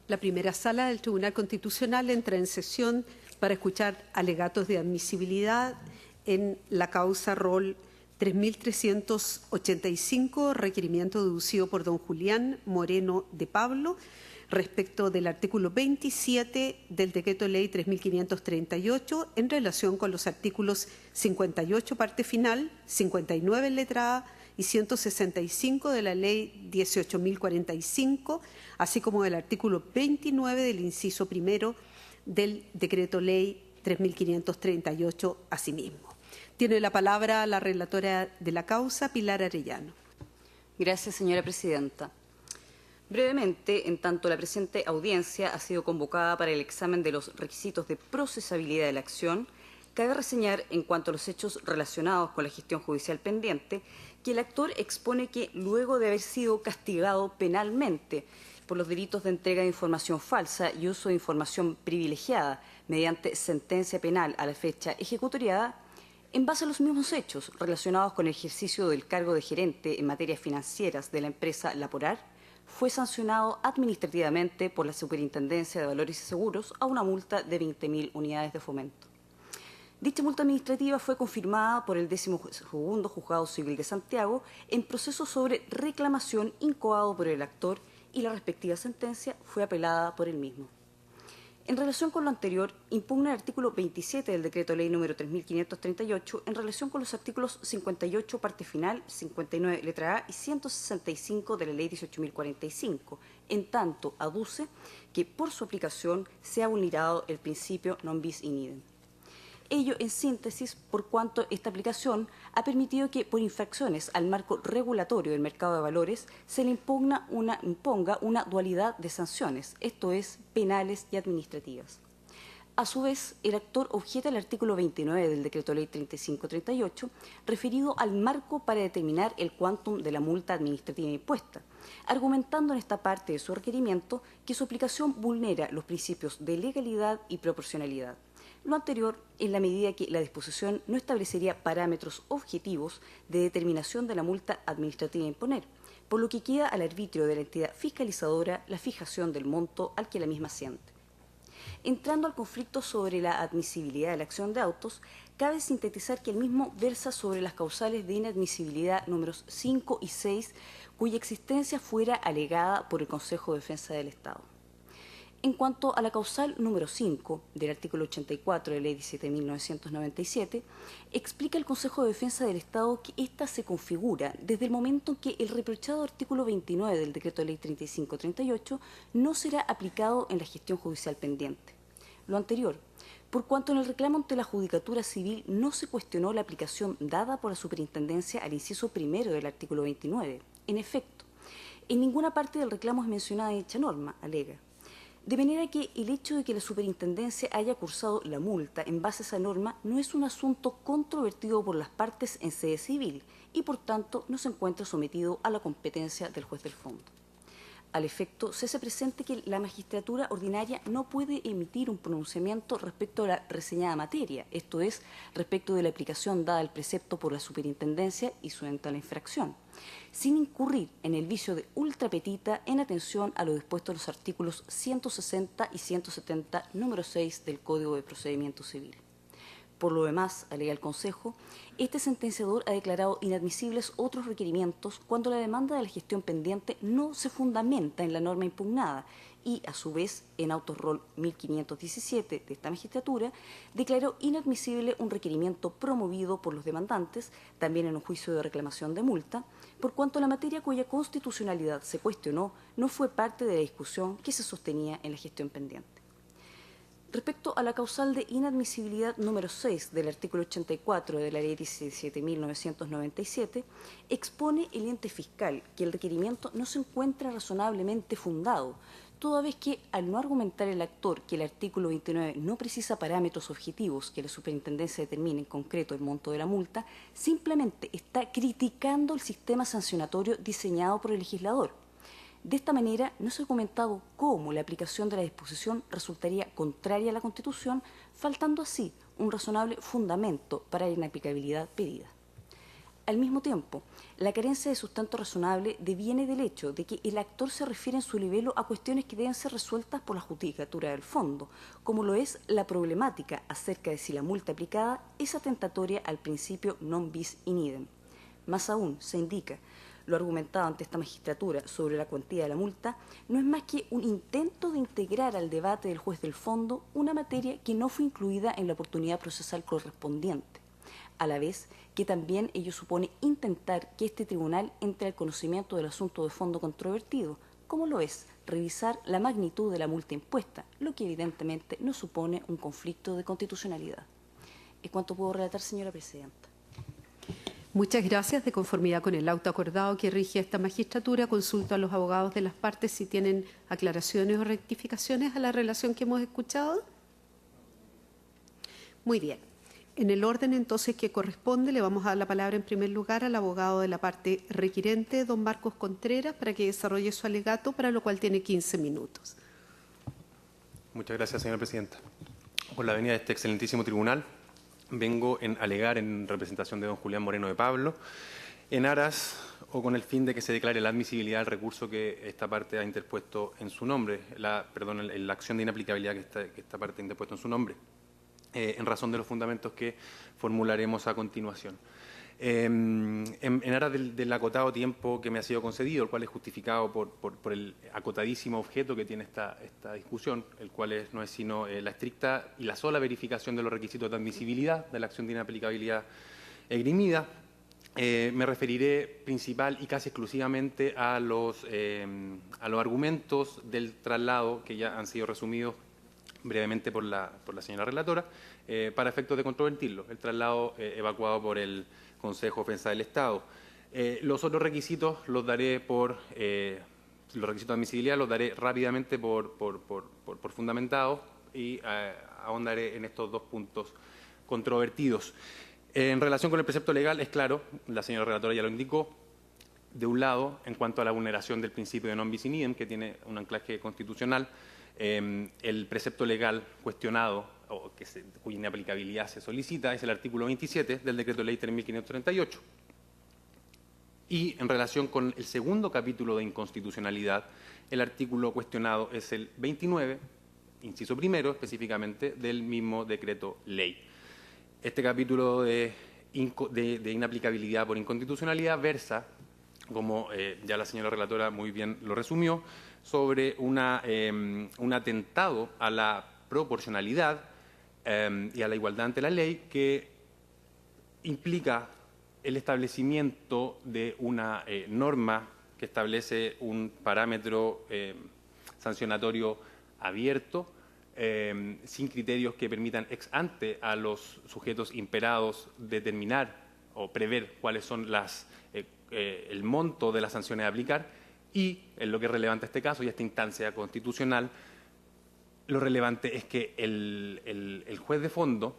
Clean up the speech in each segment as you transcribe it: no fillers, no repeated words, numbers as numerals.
La primera sala del Tribunal Constitucional entra en sesión para escuchar alegatos de admisibilidad en la causa rol 3385, requerimiento deducido por don Julián Moreno de Pablo, respecto del artículo 27 del Decreto Ley 3538 en relación con los artículos 58, parte final, 59, letra A, y 165 de la Ley 18.045, así como del artículo 29 del inciso primero del Decreto Ley 3.538 asimismo. Tiene la palabra la relatora de la causa, Pilar Arellano. Gracias, señora presidenta. Brevemente, en tanto la presente audiencia ha sido convocada para el examen de los requisitos de procesabilidad de la acción, cabe reseñar, en cuanto a los hechos relacionados con la gestión judicial pendiente, que el actor expone que, luego de haber sido castigado penalmente por los delitos de entrega de información falsa y uso de información privilegiada mediante sentencia penal a la fecha ejecutoriada, en base a los mismos hechos relacionados con el ejercicio del cargo de gerente en materias financieras de la empresa Laporar, fue sancionado administrativamente por la Superintendencia de Valores y Seguros a una multa de 20.000 unidades de fomento. Dicha multa administrativa fue confirmada por el 12º Juzgado Civil de Santiago en proceso sobre reclamación incoado por el actor y la respectiva sentencia fue apelada por él mismo. En relación con lo anterior, impugna el artículo 27 del Decreto Ley número 3.538 en relación con los artículos 58, parte final, 59, letra A y 165 de la Ley 18.045, en tanto aduce que por su aplicación se ha vulnerado el principio non bis in idem. Ello, en síntesis, por cuanto esta aplicación ha permitido que, por infracciones al marco regulatorio del mercado de valores, se le imponga una dualidad de sanciones, esto es, penales y administrativas. A su vez, el actor objeta el artículo 29 del Decreto Ley 3538, referido al marco para determinar el quantum de la multa administrativa impuesta, argumentando en esta parte de su requerimiento que su aplicación vulnera los principios de legalidad y proporcionalidad. Lo anterior en la medida que la disposición no establecería parámetros objetivos de determinación de la multa administrativa a imponer, por lo que queda al arbitrio de la entidad fiscalizadora la fijación del monto al que la misma asciende. Entrando al conflicto sobre la admisibilidad de la acción de autos, cabe sintetizar que el mismo versa sobre las causales de inadmisibilidad números 5 y 6, cuya existencia fuera alegada por el Consejo de Defensa del Estado. En cuanto a la causal número 5 del artículo 84 de la Ley 17.997, explica el Consejo de Defensa del Estado que ésta se configura desde el momento en que el reprochado artículo 29 del Decreto Ley 3538 no será aplicado en la gestión judicial pendiente. Lo anterior, por cuanto en el reclamo ante la Judicatura Civil no se cuestionó la aplicación dada por la Superintendencia al inciso primero del artículo 29. En efecto, en ninguna parte del reclamo es mencionada dicha norma, alega. De manera que el hecho de que la Superintendencia haya cursado la multa en base a esa norma no es un asunto controvertido por las partes en sede civil y, por tanto, no se encuentra sometido a la competencia del juez del fondo. Al efecto, se hace presente que la magistratura ordinaria no puede emitir un pronunciamiento respecto a la reseñada materia, esto es, respecto de la aplicación dada al precepto por la Superintendencia y su eventual infracción, sin incurrir en el vicio de ultra petita en atención a lo dispuesto en los artículos 160 y 170, número 6 del Código de Procedimiento Civil. Por lo demás, alega el Consejo, este sentenciador ha declarado inadmisibles otros requerimientos cuando la demanda de la gestión pendiente no se fundamenta en la norma impugnada y, a su vez, en autos rol 1517 de esta magistratura, declaró inadmisible un requerimiento promovido por los demandantes, también en un juicio de reclamación de multa, por cuanto la materia cuya constitucionalidad se cuestionó no fue parte de la discusión que se sostenía en la gestión pendiente. Respecto a la causal de inadmisibilidad número 6 del artículo 84 de la Ley 17.997, expone el ente fiscal que el requerimiento no se encuentra razonablemente fundado, toda vez que, al no argumentar el actor que el artículo 29 no precisa parámetros objetivos que la Superintendencia determine en concreto el monto de la multa, simplemente está criticando el sistema sancionatorio diseñado por el legislador. De esta manera, no se ha comentado cómo la aplicación de la disposición resultaría contraria a la Constitución, faltando así un razonable fundamento para la inaplicabilidad pedida. Al mismo tiempo, la carencia de sustento razonable deviene del hecho de que el actor se refiere en su libelo a cuestiones que deben ser resueltas por la judicatura del fondo, como lo es la problemática acerca de si la multa aplicada es atentatoria al principio non bis in idem. Más aún, se indica, lo argumentado ante esta magistratura sobre la cuantía de la multa no es más que un intento de integrar al debate del juez del fondo una materia que no fue incluida en la oportunidad procesal correspondiente, a la vez que también ello supone intentar que este tribunal entre al conocimiento del asunto de fondo controvertido, como lo es revisar la magnitud de la multa impuesta, lo que evidentemente no supone un conflicto de constitucionalidad. Es cuanto puedo relatar, señora presidenta. Muchas gracias. De conformidad con el auto acordado que rige esta magistratura, consulto a los abogados de las partes si tienen aclaraciones o rectificaciones a la relación que hemos escuchado. Muy bien. En el orden entonces que corresponde, le vamos a dar la palabra en primer lugar al abogado de la parte requirente, don Marcos Contreras, para que desarrolle su alegato, para lo cual tiene 15 minutos. Muchas gracias, señora presidenta. Por la venida de este excelentísimo tribunal, vengo a alegar en representación de don Julián Moreno de Pablo, en aras o con el fin de que se declare la admisibilidad del recurso que esta parte ha interpuesto en su nombre, la acción de inaplicabilidad que esta parte ha interpuesto en su nombre. En razón de los fundamentos que formularemos a continuación. En aras del acotado tiempo que me ha sido concedido, el cual es justificado por el acotadísimo objeto que tiene esta discusión, el cual no es sino la estricta y la sola verificación de los requisitos de admisibilidad de la acción de inaplicabilidad esgrimida, me referiré principal y casi exclusivamente a los argumentos del traslado que ya han sido resumidos brevemente por la señora relatora, para efectos de controvertirlo, el traslado evacuado por el Consejo de Defensa del Estado. Los otros requisitos los daré los requisitos de admisibilidad los daré rápidamente por fundamentados y ahondaré en estos dos puntos controvertidos. En relación con el precepto legal, es claro, la señora relatora ya lo indicó, de un lado, en cuanto a la vulneración del principio de non bis in idem, que tiene un anclaje constitucional, el precepto legal cuestionado o cuya inaplicabilidad se solicita es el artículo 27 del Decreto Ley 3.538. Y en relación con el segundo capítulo de inconstitucionalidad, el artículo cuestionado es el 29, inciso primero, específicamente, del mismo Decreto Ley. Este capítulo de inaplicabilidad por inconstitucionalidad versa, como ya la señora relatora muy bien lo resumió, sobre un atentado a la proporcionalidad y a la igualdad ante la ley, que implica el establecimiento de una norma que establece un parámetro sancionatorio abierto, sin criterios que permitan ex ante a los sujetos imperados determinar o prever cuáles son el monto de las sanciones a aplicar. Y en lo que es relevante a este caso y a esta instancia constitucional, lo relevante es que el juez de fondo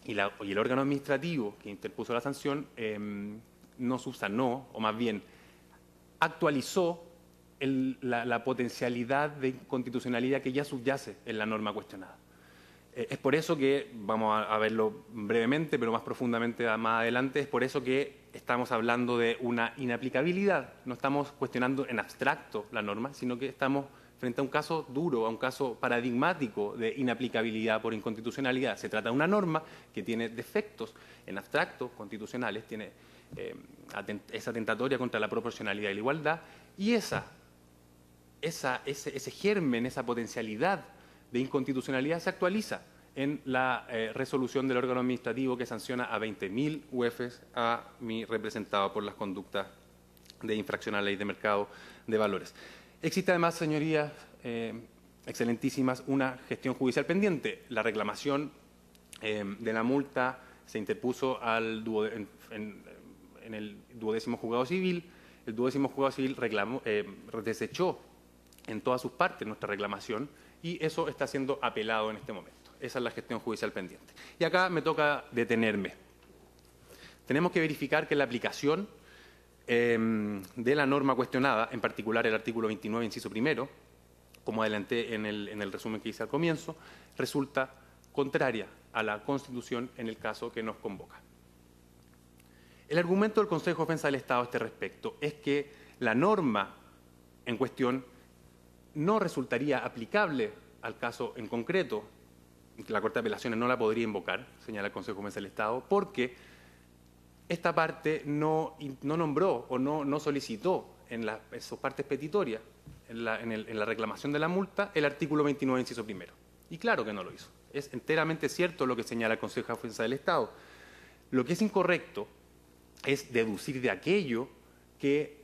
y el órgano administrativo que interpuso la sanción no subsanó, o más bien actualizó la potencialidad de inconstitucionalidad que ya subyace en la norma cuestionada. Es por eso que, vamos a verlo brevemente, pero más profundamente más adelante, es por eso que estamos hablando de una inaplicabilidad. No estamos cuestionando en abstracto la norma, sino que estamos frente a un caso duro, a un caso paradigmático de inaplicabilidad por inconstitucionalidad. Se trata de una norma que tiene defectos en abstracto constitucionales, es atentatoria contra la proporcionalidad y la igualdad, y ese germen, esa potencialidad de inconstitucionalidad se actualiza en la resolución del órgano administrativo que sanciona a 20.000 UEFs a mi representado por las conductas de infracción a la ley de mercado de valores. Existe además, señorías excelentísimas, una gestión judicial pendiente. La reclamación de la multa se interpuso en el 12º Juzgado Civil. El 12º Juzgado Civil desechó en todas sus partes nuestra reclamación y eso está siendo apelado en este momento. Esa es la gestión judicial pendiente. Y acá me toca detenerme. Tenemos que verificar que la aplicación de la norma cuestionada, en particular el artículo 29, inciso primero, como adelanté en el resumen que hice al comienzo, resulta contraria a la Constitución en el caso que nos convoca. El argumento del Consejo de Defensa del Estado a este respecto es que la norma en cuestión no resultaría aplicable al caso en concreto, la Corte de Apelaciones no la podría invocar, señala el Consejo de Defensa del Estado, porque esta parte no nombró o no solicitó en sus partes petitorias, en la reclamación de la multa, el artículo 29, inciso primero. Y claro que no lo hizo. Es enteramente cierto lo que señala el Consejo de Defensa del Estado. Lo que es incorrecto es deducir de aquello que,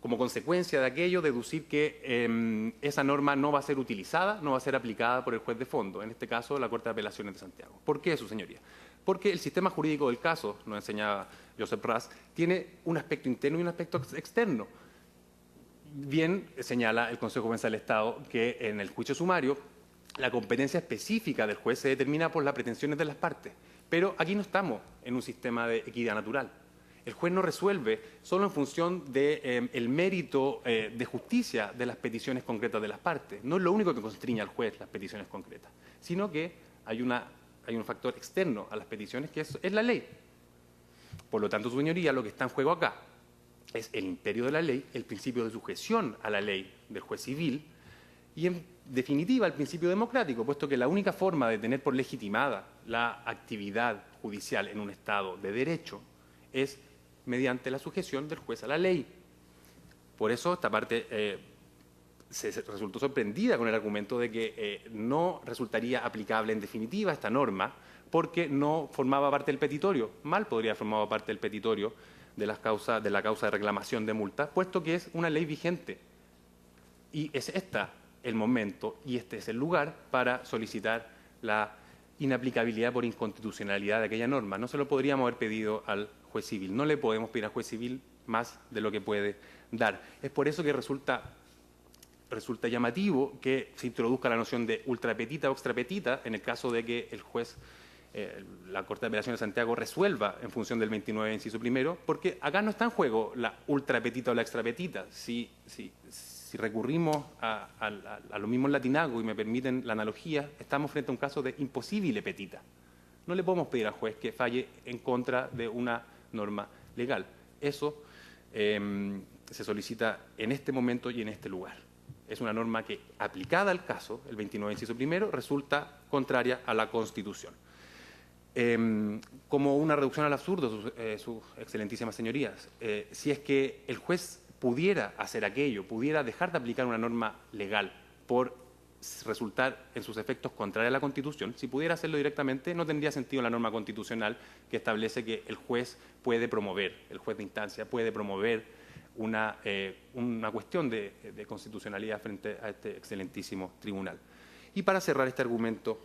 como consecuencia de aquello, deducir que esa norma no va a ser utilizada, no va a ser aplicada por el juez de fondo, en este caso la Corte de Apelaciones de Santiago. ¿Por qué, su señoría? Porque el sistema jurídico del caso, nos enseñaba Josep Ras, tiene un aspecto interno y un aspecto externo. Bien señala el Consejo de Defensa del Estado que en el juicio sumario la competencia específica del juez se determina por las pretensiones de las partes, pero aquí no estamos en un sistema de equidad natural. El juez no resuelve solo en función del mérito de justicia de las peticiones concretas de las partes. No es lo único que constriña al juez las peticiones concretas, sino que hay un factor externo a las peticiones que es la ley. Por lo tanto, su señoría, lo que está en juego acá es el imperio de la ley, el principio de sujeción a la ley del juez civil y, en definitiva, el principio democrático, puesto que la única forma de tener por legitimada la actividad judicial en un Estado de derecho es mediante la sujeción del juez a la ley. Por eso esta parte se resultó sorprendida con el argumento de que no resultaría aplicable en definitiva esta norma porque no formaba parte del petitorio. Mal podría haber formado parte del petitorio de la causa de reclamación de multa, puesto que es una ley vigente. Y es este el momento y este es el lugar para solicitar la inaplicabilidad por inconstitucionalidad de aquella norma. No se lo podríamos haber pedido al juez civil. No le podemos pedir al juez civil más de lo que puede dar. Es por eso que resulta llamativo que se introduzca la noción de ultrapetita o extrapetita en el caso de que el juez, la Corte de Apelaciones de Santiago, resuelva en función del 29, inciso primero, porque acá no está en juego la ultrapetita o la extrapetita. Si recurrimos a los mismos latinagos y me permiten la analogía, estamos frente a un caso de imposible petita. No le podemos pedir al juez que falle en contra de una norma legal. Eso se solicita en este momento y en este lugar. Es una norma que, aplicada al caso, el 29, inciso primero, resulta contraria a la Constitución. Como una reducción al absurdo, sus excelentísimas señorías, si es que el juez pudiera hacer aquello, pudiera dejar de aplicar una norma legal por resultar en sus efectos contraria a la Constitución, si pudiera hacerlo directamente, no tendría sentido la norma constitucional que establece que el juez puede promover, el juez de instancia puede promover una cuestión de constitucionalidad frente a este excelentísimo tribunal. Y para cerrar este argumento,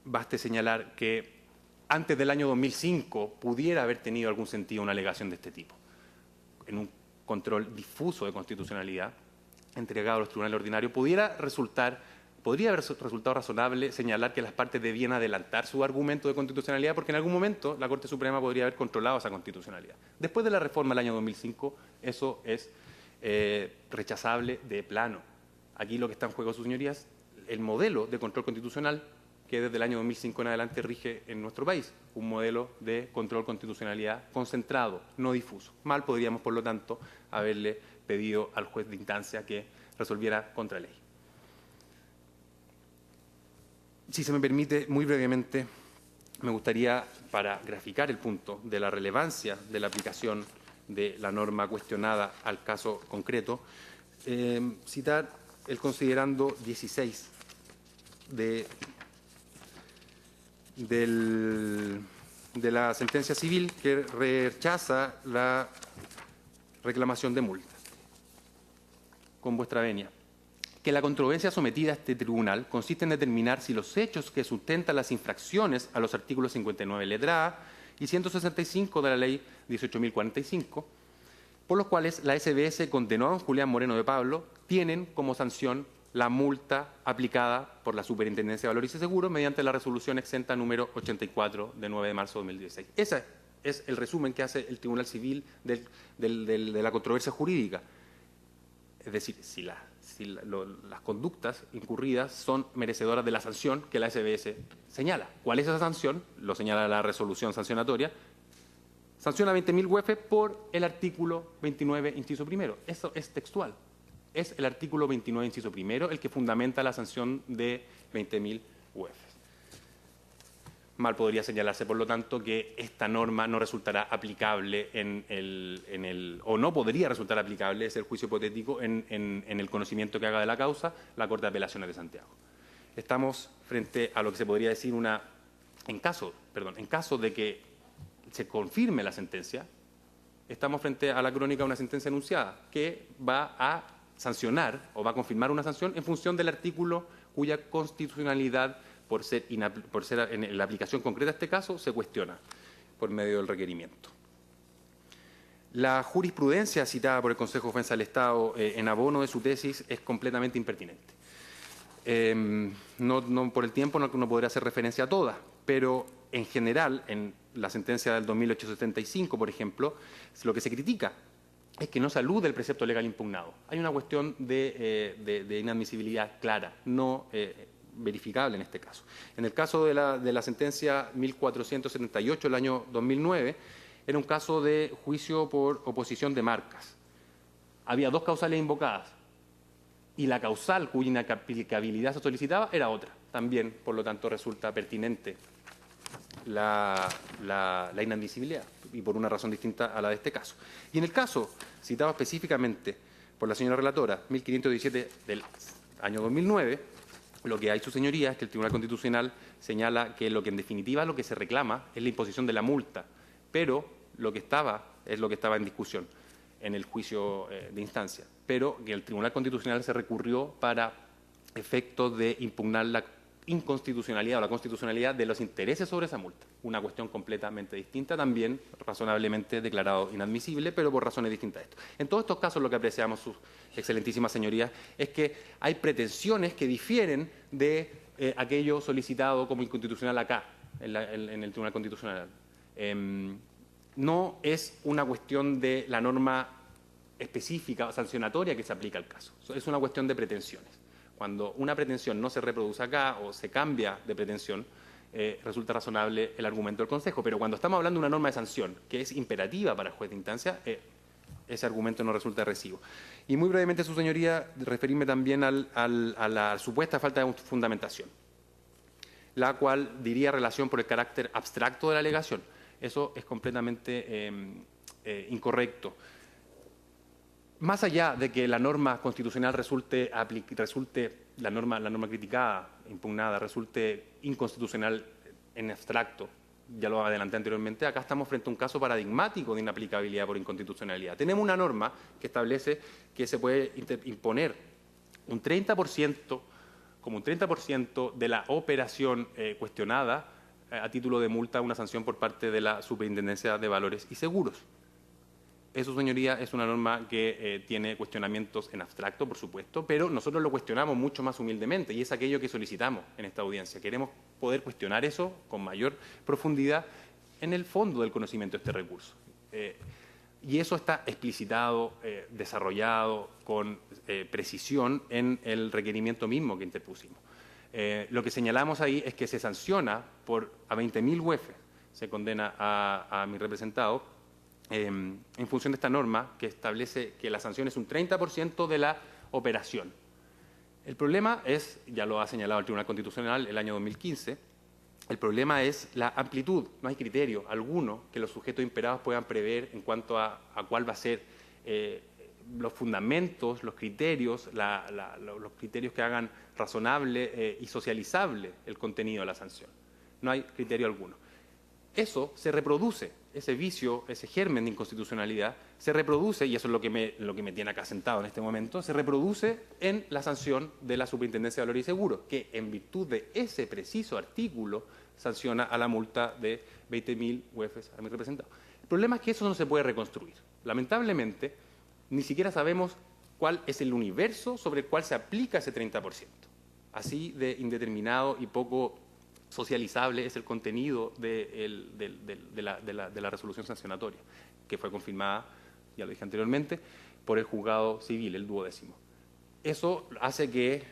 baste señalar que antes del año 2005 pudiera haber tenido algún sentido una alegación de este tipo, en un control difuso de constitucionalidad entregado a los tribunales ordinarios, podría haber resultado razonable señalar que las partes debían adelantar su argumento de constitucionalidad, porque en algún momento la Corte Suprema podría haber controlado esa constitucionalidad. Después de la reforma del año 2005, eso es rechazable de plano. Aquí lo que está en juego, sus señorías, el modelo de control constitucional que desde el año 2005 en adelante rige en nuestro país, un modelo de control constitucionalidad concentrado, no difuso. Mal podríamos, por lo tanto, haberle pedido al juez de instancia que resolviera contra ley. Si se me permite, muy brevemente, me gustaría, para graficar el punto de la relevancia de la aplicación de la norma cuestionada al caso concreto, citar el considerando 16 de la sentencia civil que rechaza la reclamación de multa. Con vuestra venia. Que la controversia sometida a este tribunal consiste en determinar si los hechos que sustentan las infracciones a los artículos 59 letra A y 165 de la Ley 18.045, por los cuales la SBS condenó a don Julián Moreno de Pablo, tienen como sanción la multa aplicada por la Superintendencia de Valores y Seguros mediante la resolución exenta número 84 de 9 de marzo de 2016. Ese es el resumen que hace el Tribunal Civil de la controversia jurídica. Es decir, si las conductas incurridas son merecedoras de la sanción que la SBS señala. ¿Cuál es esa sanción? Lo señala la resolución sancionatoria. sanciona a 20.000 UF por el artículo 29, inciso primero. Eso es textual. Es el artículo 29, inciso primero, el que fundamenta la sanción de 20.000 UF. Mal podría señalarse, por lo tanto, que esta norma no resultará aplicable o no podría resultar aplicable, es el juicio hipotético, en el conocimiento que haga de la causa la Corte de Apelaciones de Santiago. Estamos frente a lo que se podría decir en caso de que se confirme la sentencia, estamos frente a la crónica de una sentencia enunciada que va a sancionar o va a confirmar una sanción en función del artículo cuya constitucionalidad, por ser en la aplicación concreta de este caso, se cuestiona por medio del requerimiento. La jurisprudencia citada por el Consejo de Defensa del Estado en abono de su tesis es completamente impertinente. Por el tiempo no podré hacer referencia a todas, pero en general, en la sentencia del 2875, por ejemplo, lo que se critica es que no se alude el precepto legal impugnado. Hay una cuestión de inadmisibilidad clara, no verificable en este caso. En el caso de la sentencia 1478 del año 2009, era un caso de juicio por oposición de marcas. Había dos causales invocadas y la causal cuya inaplicabilidad se solicitaba era otra. También, por lo tanto, resulta pertinente la inadmisibilidad y por una razón distinta a la de este caso. Y en el caso citado específicamente por la señora relatora, 1517 del año 2009, lo que hay, su señoría, es que el Tribunal Constitucional señala que lo que en definitiva lo que se reclama es la imposición de la multa, pero lo que estaba en discusión en el juicio de instancia, pero que el Tribunal Constitucional se recurrió para efectos de impugnar la inconstitucionalidad o la constitucionalidad de los intereses sobre esa multa. Una cuestión completamente distinta, también razonablemente declarado inadmisible, pero por razones distintas a esto. En todos estos casos lo que apreciamos, sus excelentísimas señorías, es que hay pretensiones que difieren de aquello solicitado como inconstitucional acá, en el Tribunal Constitucional. No es una cuestión de la norma específica o sancionatoria que se aplica al caso, es una cuestión de pretensiones. Cuando una pretensión no se reproduce acá o se cambia de pretensión, resulta razonable el argumento del Consejo. Pero cuando estamos hablando de una norma de sanción que es imperativa para el juez de instancia, ese argumento no resulta recibo. Y muy brevemente, su señoría, referirme también a la supuesta falta de fundamentación, la cual diría relación por el carácter abstracto de la alegación. Eso es completamente incorrecto. Más allá de que la norma constitucional la norma criticada, impugnada, resulte inconstitucional en abstracto, ya lo adelanté anteriormente, acá estamos frente a un caso paradigmático de inaplicabilidad por inconstitucionalidad. Tenemos una norma que establece que se puede imponer un 30%, como un 30% de la operación cuestionada a título de multa, una sanción por parte de la Superintendencia de Valores y Seguros. Eso, señoría, es una norma que tiene cuestionamientos en abstracto, por supuesto, pero nosotros lo cuestionamos mucho más humildemente y es aquello que solicitamos en esta audiencia. Queremos poder cuestionar eso con mayor profundidad en el fondo del conocimiento de este recurso. Y eso está explicitado, desarrollado con precisión en el requerimiento mismo que interpusimos. Lo que señalamos ahí es que se sanciona a 20.000 UF, se condena a mi representado, en función de esta norma que establece que la sanción es un 30% de la operación. El problema es, ya lo ha señalado el Tribunal Constitucional el año 2015, el problema es la amplitud. No hay criterio alguno que los sujetos imperados puedan prever en cuanto a cuál va a ser los fundamentos, los criterios, los criterios que hagan razonable y socializable el contenido de la sanción. No hay criterio alguno. Eso se reproduce, ese vicio, ese germen de inconstitucionalidad, se reproduce, y eso es lo que me tiene acá sentado en este momento, se reproduce en la sanción de la Superintendencia de Valores y Seguros, que en virtud de ese preciso artículo sanciona a la multa de 20.000 UF a mi representado. El problema es que eso no se puede reconstruir. Lamentablemente, ni siquiera sabemos cuál es el universo sobre el cual se aplica ese 30%. Así de indeterminado y poco socializable es el contenido de la resolución sancionatoria, que fue confirmada, ya lo dije anteriormente, por el juzgado civil, el 12º. Eso hace que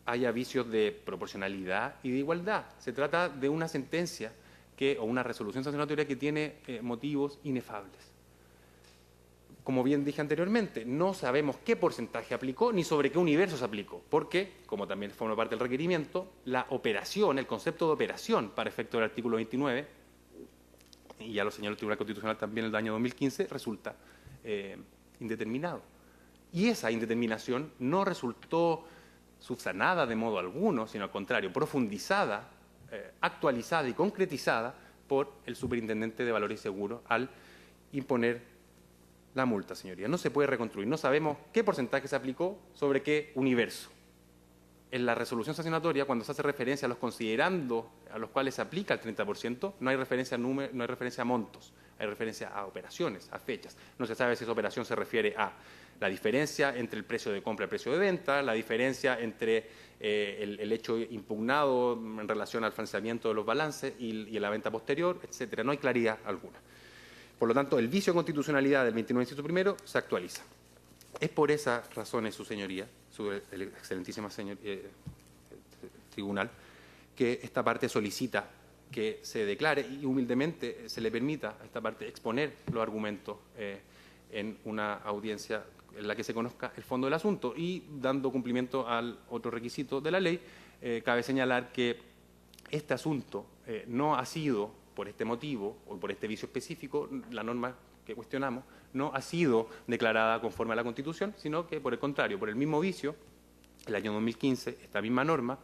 haya vicios de proporcionalidad y de igualdad. Se trata de una sentencia o una resolución sancionatoria que tiene motivos inefables. Como bien dije anteriormente, no sabemos qué porcentaje aplicó ni sobre qué universo se aplicó, porque, como también forma parte del requerimiento, la operación, el concepto de operación para efecto del artículo 29, y ya lo señaló el Tribunal Constitucional también el año 2015, resulta indeterminado. Y esa indeterminación no resultó subsanada de modo alguno, sino al contrario, profundizada, actualizada y concretizada por el Superintendente de Valores y Seguros al imponer la multa, señoría. No se puede reconstruir. No sabemos qué porcentaje se aplicó sobre qué universo. En la resolución sancionatoria, cuando se hace referencia a los considerandos a los cuales se aplica el 30%, no hay referencia a montos, hay referencia a operaciones, a fechas. No se sabe si esa operación se refiere a la diferencia entre el precio de compra y el precio de venta, la diferencia entre el hecho impugnado en relación al financiamiento de los balances y la venta posterior, etcétera. No hay claridad alguna. Por lo tanto, el vicio de constitucionalidad del 29, inciso primero, se actualiza. Es por esas razones, su señoría, el excelentísima tribunal, que esta parte solicita que se declare y humildemente se le permita a esta parte exponer los argumentos en una audiencia en la que se conozca el fondo del asunto. Y dando cumplimiento al otro requisito de la ley, cabe señalar que este asunto no ha sido, por este motivo o por este vicio específico, la norma que cuestionamos no ha sido declarada conforme a la Constitución, sino que, por el contrario, por el mismo vicio, el año 2015, esta misma norma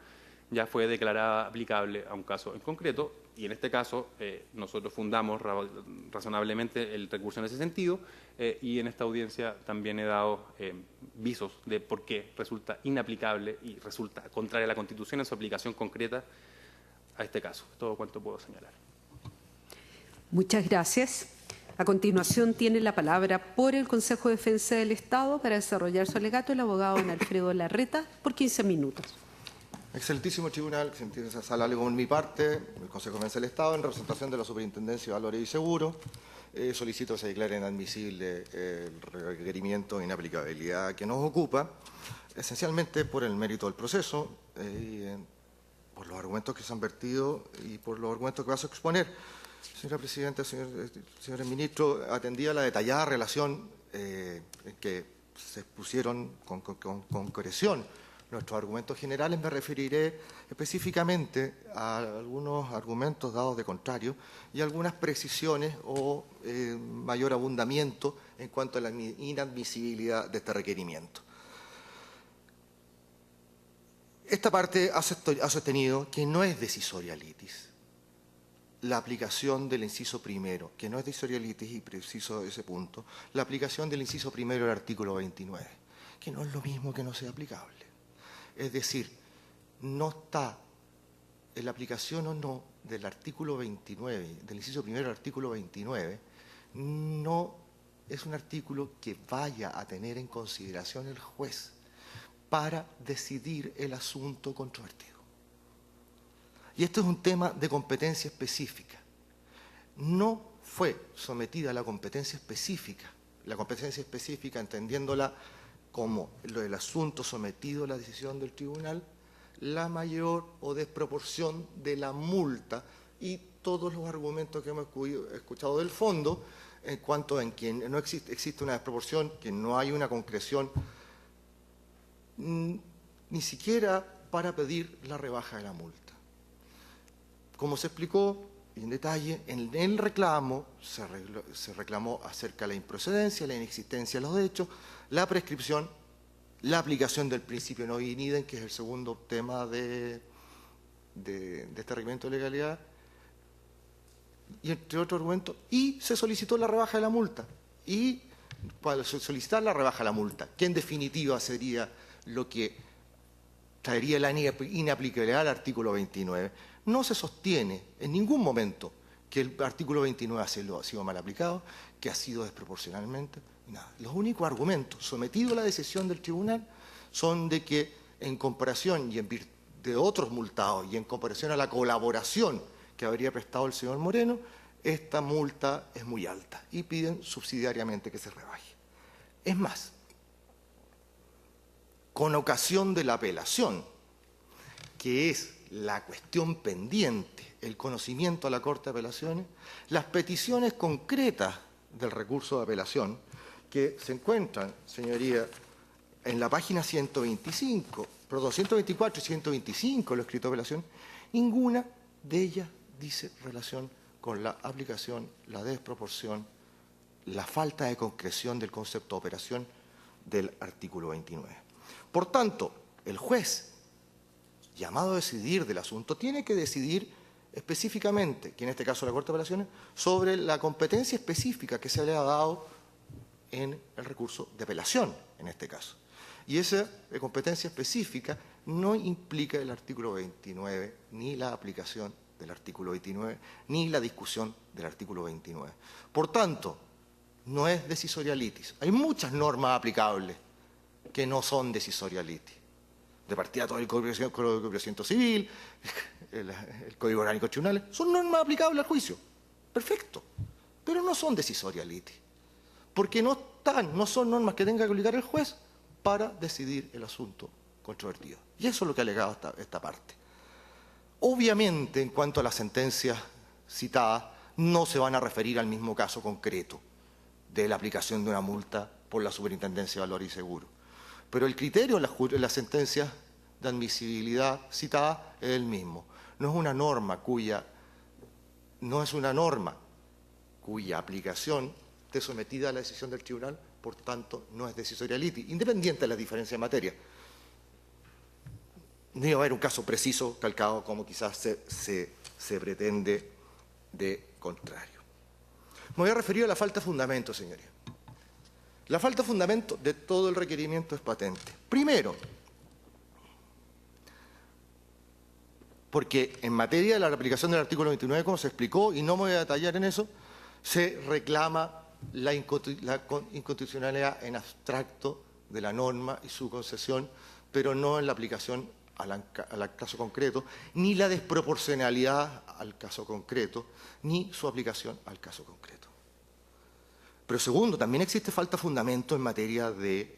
ya fue declarada aplicable a un caso en concreto, y en este caso nosotros fundamos razonablemente el recurso en ese sentido, y en esta audiencia también he dado visos de por qué resulta inaplicable y resulta contraria a la Constitución en su aplicación concreta a este caso. Es todo cuanto puedo señalar. Muchas gracias. A continuación tiene la palabra por el Consejo de Defensa del Estado para desarrollar su alegato el abogado don Alfredo Larreta por 15 minutos. Excelentísimo Tribunal, excelentísima Sala, alego por mi parte, el Consejo de Defensa del Estado, en representación de la Superintendencia de Valores y Seguros, solicito que se declare inadmisible el requerimiento de inaplicabilidad que nos ocupa, esencialmente por el mérito del proceso, por los argumentos que se han vertido y por los argumentos que vas a exponer. Señora Presidenta, señores ministros, atendida la detallada relación que se expusieron con concreción nuestros argumentos generales, me referiré específicamente a algunos argumentos dados de contrario y algunas precisiones o mayor abundamiento en cuanto a la inadmisibilidad de este requerimiento. Esta parte ha sostenido que no es decisoria litis la aplicación del inciso primero, que no es decisoria litis, y preciso ese punto, la aplicación del inciso primero del artículo 29, que no es lo mismo que no sea aplicable. Es decir, no está en la aplicación o no del artículo 29, del inciso primero del artículo 29, no es un artículo que vaya a tener en consideración el juez para decidir el asunto controvertido. Y esto es un tema de competencia específica. No fue sometida a la competencia específica entendiéndola como lo del asunto sometido a la decisión del tribunal, la mayor o desproporción de la multa y todos los argumentos que hemos escuchado del fondo en cuanto en que no existe una desproporción, que no hay una concreción ni siquiera para pedir la rebaja de la multa. Como se explicó en detalle, en el reclamo se reclamó acerca de la improcedencia, la inexistencia de los hechos, la prescripción, la aplicación del principio no in idem, que es el segundo tema de este requerimiento de legalidad, y entre otros argumentos, y se solicitó la rebaja de la multa. Y para solicitar la rebaja de la multa, que en definitiva sería lo que traería la inaplicabilidad al artículo 29, no se sostiene en ningún momento que el artículo 29 ha sido mal aplicado, que ha sido desproporcionalmente, nada. Los únicos argumentos sometidos a la decisión del tribunal son de que en comparación y en virtud de otros multados y en comparación a la colaboración que habría prestado el señor Moreno, esta multa es muy alta y piden subsidiariamente que se rebaje. Es más, con ocasión de la apelación, que es la cuestión pendiente, el conocimiento a la Corte de Apelaciones, las peticiones concretas del recurso de apelación que se encuentran, señoría, en la página 124 y 125 de los escritos de apelación, ninguna de ellas dice relación con la aplicación, la desproporción, la falta de concreción del concepto de operación del artículo 29. Por tanto, el juez, llamado a decidir del asunto, tiene que decidir específicamente, que en este caso la Corte de Apelaciones, sobre la competencia específica que se le ha dado en el recurso de apelación, en este caso. Y esa competencia específica no implica el artículo 29, ni la aplicación del artículo 29, ni la discusión del artículo 29. Por tanto, no es decisorialitis. Hay muchas normas aplicables que no son decisorialitis. De partida todo el Código de Procedimiento Civil, el Código Orgánico de Tribunales, son normas aplicables al juicio. Perfecto. Pero no son decisorialitis. Porque no son normas que tenga que aplicar el juez para decidir el asunto controvertido. Y eso es lo que ha alegado esta parte. Obviamente, en cuanto a las sentencias citadas, no se van a referir al mismo caso concreto de la aplicación de una multa por la Superintendencia de Valores y Seguros. Pero el criterio en las sentencias de admisibilidad citadas es el mismo. No es una norma cuya aplicación esté sometida a la decisión del tribunal, por tanto, no es decisorialitis, independiente de la diferencia de materia. No iba a haber un caso preciso calcado como quizás se pretende de contrario. Me voy a referir a la falta de fundamento, señoría. La falta de fundamento de todo el requerimiento es patente. Primero, porque en materia de la aplicación del artículo 29, como se explicó, y no me voy a detallar en eso, se reclama la inconstitucionalidad en abstracto de la norma y su concesión, pero no en la aplicación al caso concreto, ni la desproporcionalidad al caso concreto, ni su aplicación al caso concreto. Pero segundo, también existe falta de fundamento en materia de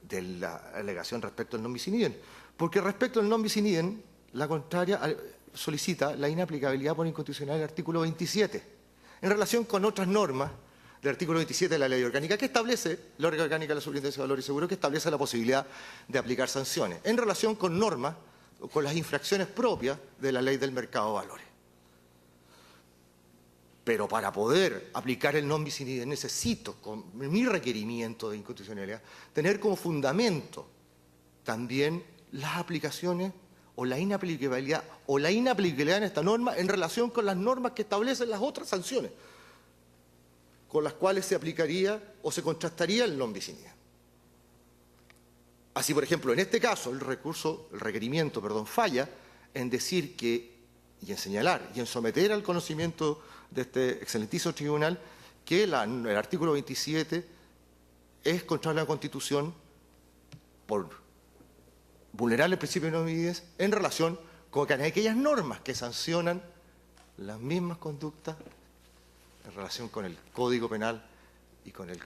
la alegación respecto al non bis in idem, porque respecto al non bis in idem, la contraria solicita la inaplicabilidad por inconstitucional del artículo 27, en relación con otras normas del artículo 27 de la Ley Orgánica, que establece, la Ley Orgánica de la Superintendencia de Valores y Seguros, que establece la posibilidad de aplicar sanciones, en relación con normas o con las infracciones propias de la Ley del Mercado de Valores. Pero para poder aplicar el non bis in idem necesito, con mi requerimiento de inconstitucionalidad, tener como fundamento también las aplicaciones o la inaplicabilidad en esta norma en relación con las normas que establecen las otras sanciones con las cuales se aplicaría o se contrastaría el non bis in idem. Así, por ejemplo, en este caso, el requerimiento, falla en decir que, y en señalar, y en someter al conocimiento de este excelentísimo tribunal, que el artículo 27 es contrario a la Constitución por vulnerar el principio de non bis in idem en relación con aquellas normas que sancionan las mismas conductas en relación con el Código Penal y con el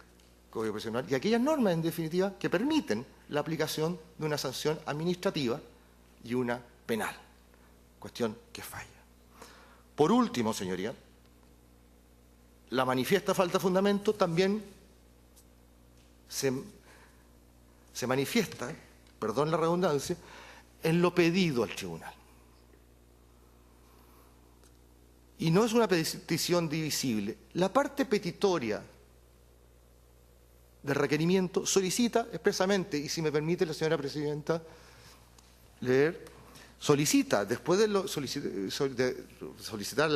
Código Procesal, y aquellas normas, en definitiva, que permiten la aplicación de una sanción administrativa y una penal, cuestión que falla. Por último, señoría, la manifiesta falta de fundamento también se manifiesta, perdón la redundancia, en lo pedido al tribunal. Y no es una petición divisible. La parte petitoria del requerimiento solicita expresamente, y si me permite la señora presidenta leer, solicita, después de solicitar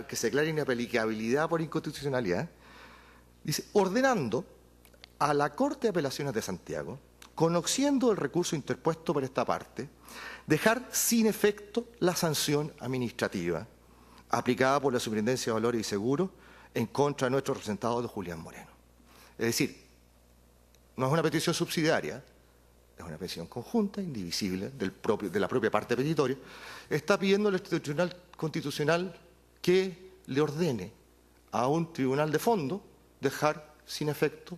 que se declare inaplicabilidad por inconstitucionalidad, dice, ordenando a la Corte de Apelaciones de Santiago, conociendo el recurso interpuesto por esta parte, dejar sin efecto la sanción administrativa aplicada por la Superintendencia de Valores y Seguros en contra de nuestro representado don Julián Moreno. Es decir, no es una petición subsidiaria, es una petición conjunta, indivisible, de la propia parte petitoria. Está pidiendo al Tribunal Constitucional que le ordene a un tribunal de fondo dejar sin efecto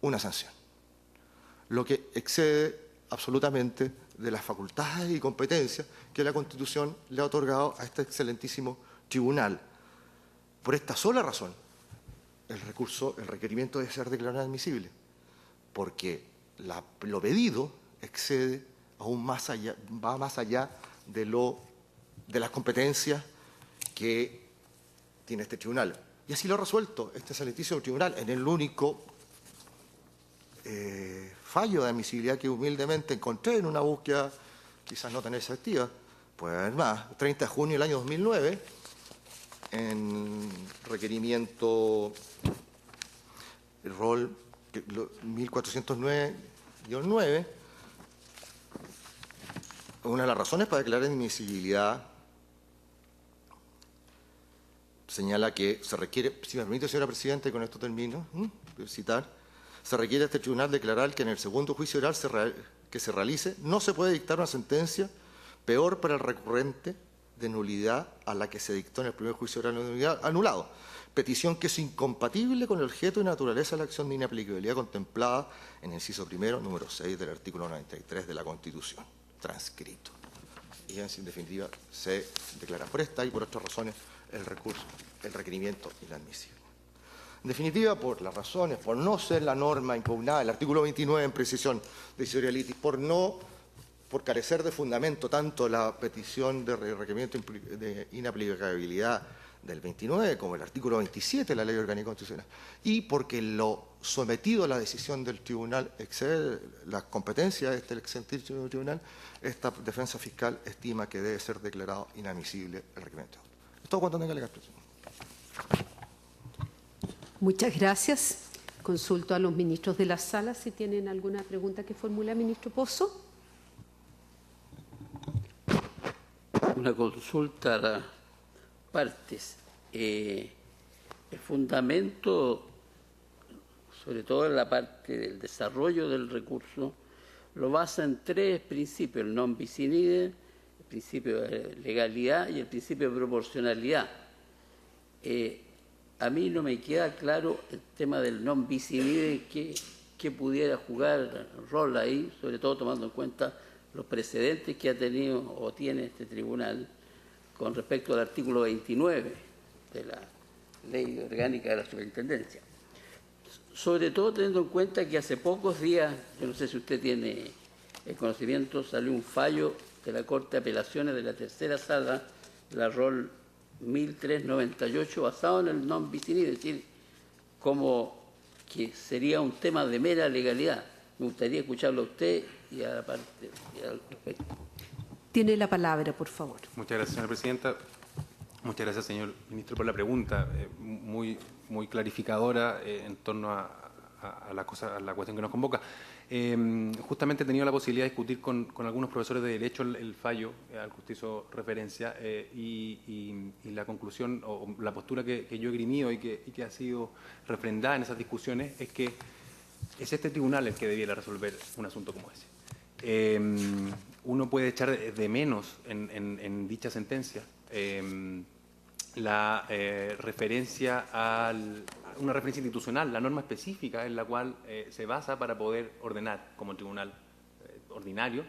una sanción, lo que excede absolutamente de las facultades y competencias que la Constitución le ha otorgado a este excelentísimo tribunal. Por esta sola razón, el requerimiento debe ser declarado admisible, porque lo pedido excede aún más allá, va más allá de las competencias que tiene este tribunal. Y así lo ha resuelto este excelentísimo tribunal en el único fallo de admisibilidad que humildemente encontré en una búsqueda quizás no tan exhaustiva, puede haber más, 30 de junio del año 2009, en requerimiento el rol 1409-9, una de las razones para declarar admisibilidad señala que se requiere, si me permite, señora Presidenta, y con esto termino, citar, se requiere a este tribunal declarar que en el segundo juicio oral que se realice no se puede dictar una sentencia peor para el recurrente de nulidad a la que se dictó en el primer juicio oral de nulidad anulado, petición que es incompatible con el objeto y naturaleza de la acción de inaplicabilidad contemplada en el inciso primero, número 6 del artículo 93 de la Constitución, transcrito. Y en definitiva se declara por esta y por otras razones el recurso, el requerimiento inadmisible. En definitiva, por las razones, por no ser la norma impugnada, el artículo 29 en precisión de Isidorialitis, por carecer de fundamento tanto la petición de requerimiento de inaplicabilidad del 29 como el artículo 27 de la Ley Orgánica Constitucional, y porque lo sometido a la decisión del tribunal excede las competencias de este excelentísimo tribunal, esta defensa fiscal estima que debe ser declarado inadmisible el requerimiento. Es todo cuanto tenga la expresión. Muchas gracias. Consulto a los ministros de la sala si tienen alguna pregunta que formule al ministro Pozo. Una consulta a las partes. El fundamento, sobre todo en la parte del desarrollo del recurso, lo basa en tres principios: el non bis in idem, el principio de legalidad y el principio de proporcionalidad. A mí no me queda claro el tema del non bis in idem, que pudiera jugar rol ahí, sobre todo tomando en cuenta los precedentes que ha tenido o tiene este tribunal con respecto al artículo 29 de la Ley Orgánica de la Superintendencia. Sobre todo teniendo en cuenta que hace pocos días, yo no sé si usted tiene el conocimiento, salió un fallo de la Corte de Apelaciones de la Tercera Sala, la ROL 1398, basado en el non bis in idem, es decir, como que sería un tema de mera legalidad. Me gustaría escucharlo a usted y a la parte y al respecto. Tiene la palabra, por favor. Muchas gracias, señora presidenta. Muchas gracias, señor ministro, por la pregunta, muy clarificadora en torno a la cuestión que nos convoca. Justamente he tenido la posibilidad de discutir con algunos profesores de Derecho el fallo al que usted hizo referencia y la conclusión o la postura que yo he grimido y que ha sido refrendada en esas discusiones es que es este tribunal el que debiera resolver un asunto como ese. Uno puede echar de menos en dicha sentencia la referencia a una referencia institucional, la norma específica en la cual se basa para poder ordenar como tribunal ordinario,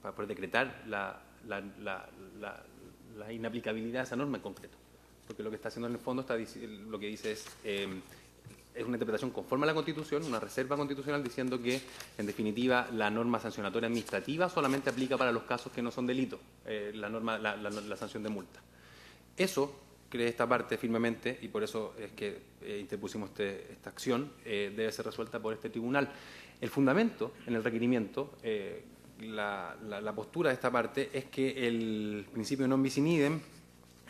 para poder decretar la inaplicabilidad de esa norma en concreto. Porque lo que está haciendo en el fondo, lo que dice es una interpretación conforme a la Constitución, una reserva constitucional diciendo que, en definitiva, la norma sancionatoria administrativa solamente aplica para los casos que no son delitos, la sanción de multa. Eso cree esta parte firmemente, y por eso es que interpusimos esta acción, debe ser resuelta por este tribunal. El fundamento en el requerimiento, la postura de esta parte, es que el principio non bis in idem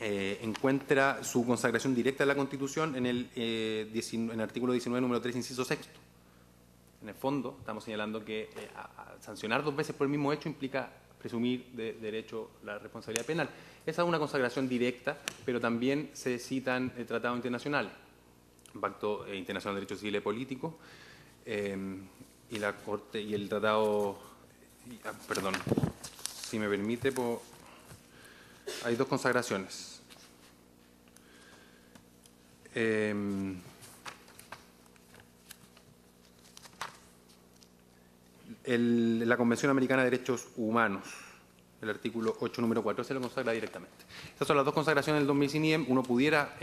encuentra su consagración directa en la Constitución en el artículo 19, número 3, inciso 6. En el fondo, estamos señalando que sancionar dos veces por el mismo hecho implica presumir de derecho la responsabilidad penal. Esa es una consagración directa, pero también se citan el Tratado Internacional, el Pacto Internacional de Derechos Civiles y Políticos, y la Corte y el Tratado. Perdón, si me permite, hay dos consagraciones. La Convención Americana de Derechos Humanos, el artículo 8, número 4, se lo consagra directamente. Estas son las dos consagraciones del 2000 sin IEM. Uno podría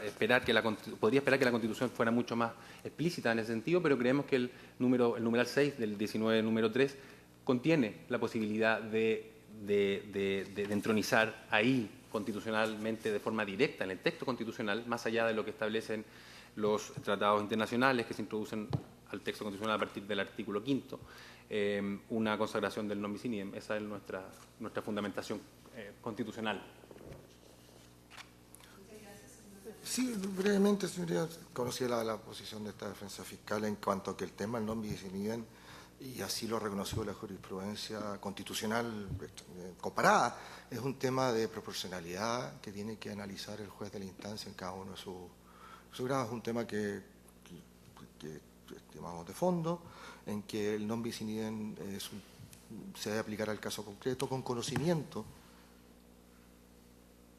esperar que la Constitución fuera mucho más explícita en ese sentido, pero creemos que el numeral 6 del 19, número 3, contiene la posibilidad de entronizar ahí constitucionalmente de forma directa en el texto constitucional, más allá de lo que establecen los tratados internacionales que se introducen al texto constitucional a partir del artículo 5, una consagración del non bis in idem. Esa es nuestra fundamentación constitucional. Sí, brevemente, señoría, conocía la posición de esta defensa fiscal en cuanto a que el tema del non bis in idem, y así lo ha reconocido la jurisprudencia constitucional comparada, es un tema de proporcionalidad que tiene que analizar el juez de la instancia en cada uno de sus grados. Es un tema que estimamos de fondo, en que el non bis in idem se debe aplicar al caso concreto con conocimiento.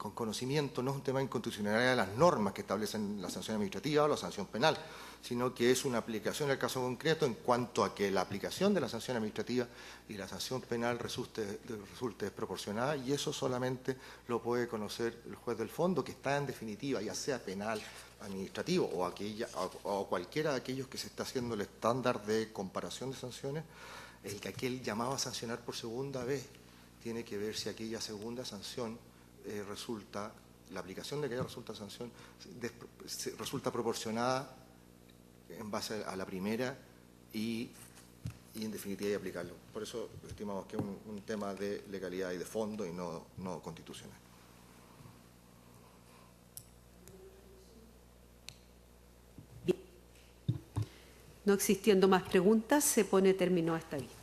No es un tema de inconstitucionalidad de las normas que establecen la sanción administrativa o la sanción penal, sino que es una aplicación al caso concreto en cuanto a que la aplicación de la sanción administrativa y la sanción penal resulte desproporcionada, y eso solamente lo puede conocer el juez del fondo, que está en definitiva, ya sea penal, administrativo o cualquiera de aquellos que se está haciendo el estándar de comparación de sanciones, el que aquel llamado a sancionar por segunda vez tiene que ver si aquella segunda sanción la aplicación de aquella sanción resulta proporcionada en base a la primera y en definitiva hay que aplicarlo. Por eso estimamos que es un tema de legalidad y de fondo y no constitucional. No existiendo más preguntas, se pone término a esta vista.